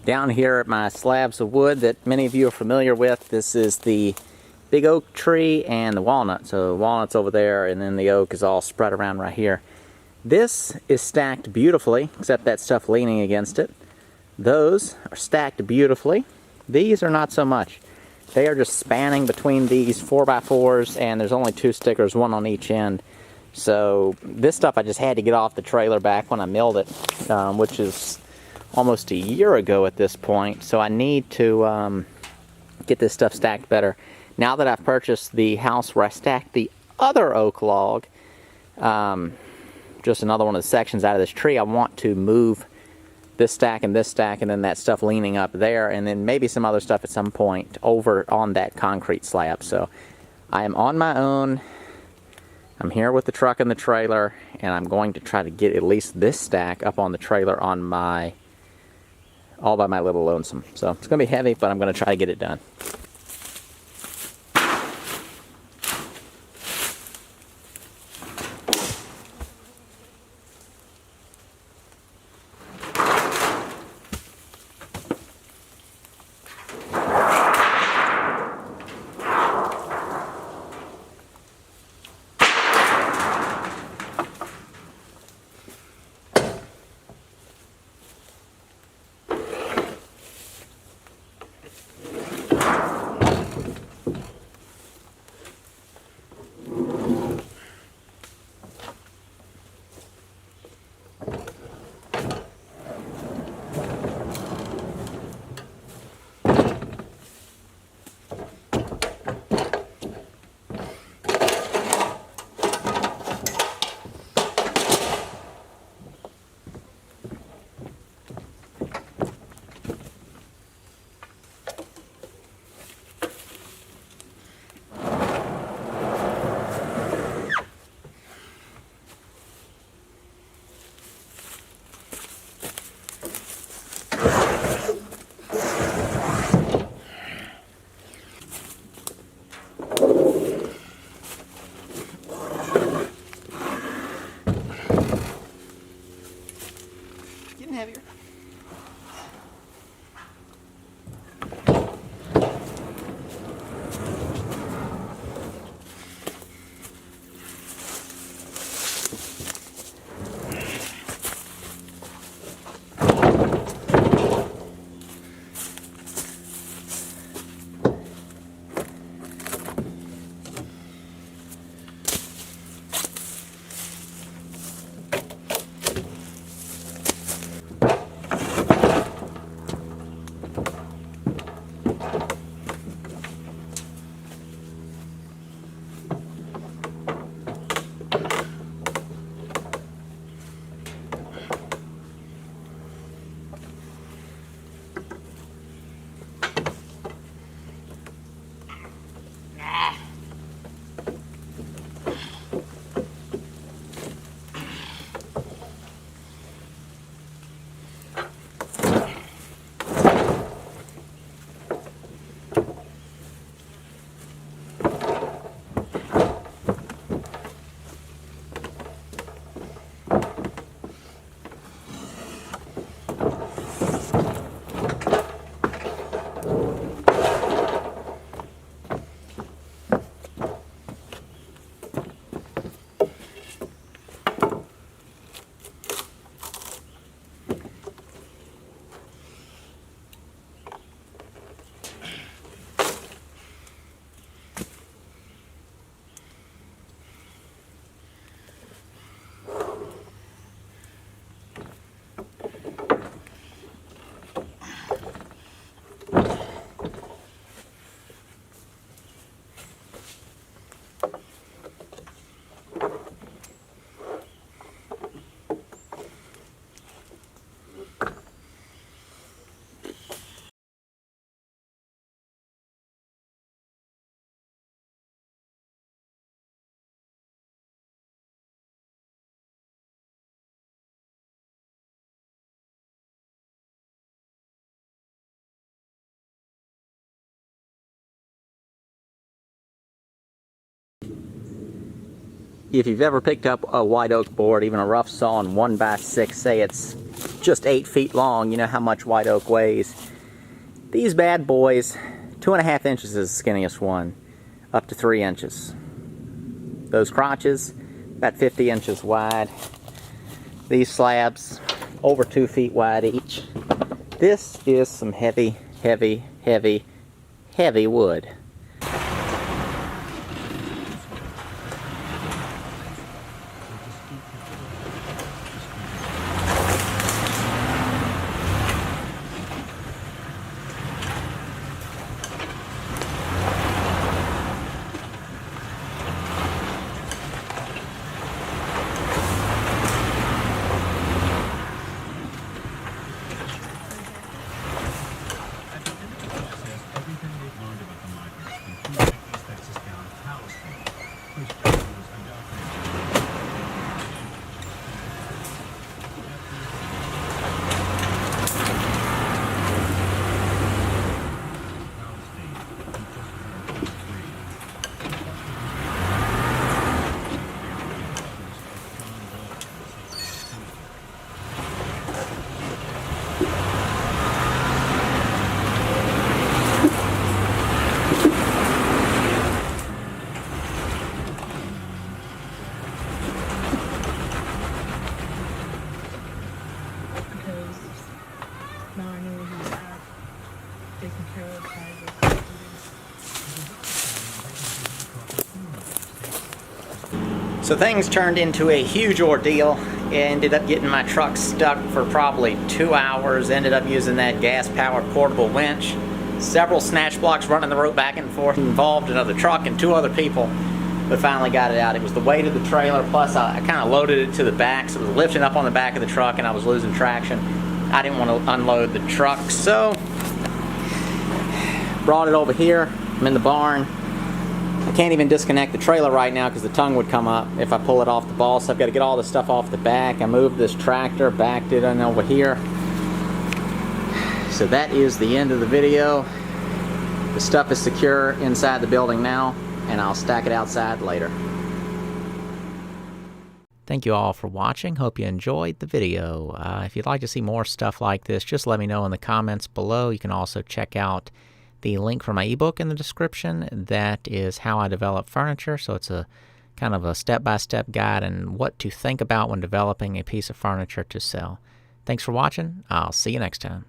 Down here at my slabs of wood that many of you are familiar with, this is the big oak tree and the walnut. So the walnut's over there and then the oak is all spread around right here. This is stacked beautifully, except that stuff leaning against it. Those are stacked beautifully. These are not so much. They are just spanning between these 4x4s, and there's only 2 stickers, one on each end. So this stuff I just had to get off the trailer back when I milled it, which is almost a year ago at this point. So I need to get this stuff stacked better. Now that I've purchased the house where I stacked the other oak log, just another one of the sections out of this tree, I want to move this stack and then that stuff leaning up there, and then maybe some other stuff at some point over on that concrete slab. So I am on my own. I'm here with the truck and the trailer, and I'm going to try to get at least this stack up on the trailer on my, all by my little lonesome. So it's going to be heavy, but I'm going to try to get it done. Heavier. If you've ever picked up a white oak board, even a rough sawn 1x6, say it's just 8 feet long. You know how much white oak weighs. These bad boys, 2.5 inches is the skinniest one, up to 3 inches. Those crotches, about 50 inches wide. These slabs, over 2 feet wide each. This is some heavy, heavy, heavy, heavy wood. Now I know he's out taking care of So things turned into a huge ordeal. Ended up getting my truck stuck for probably 2 hours. Ended up using that gas-powered portable winch. Several snatch blocks running the rope back and forth. Involved another truck and 2 other people, but finally got it out. It was the weight of the trailer, plus I kind of loaded it to the back, so it was lifting up on the back of the truck and I was losing traction. I didn't want to unload the truck, so brought it over here. I'm in the barn. I can't even disconnect the trailer right now because the tongue would come up if I pull it off the ball, so I've got to get all the stuff off the back. I moved this tractor, backed it in over here. So that is the end of the video. The stuff is secure inside the building now, and I'll stack it outside later. Thank you all for watching. Hope you enjoyed the video. If you'd like to see more stuff like this, just let me know in the comments below. You can also check out the link for my ebook in the description. That is How I Develop Furniture. So it's a kind of a step-by-step guide on what to think about when developing a piece of furniture to sell. Thanks for watching. I'll see you next time.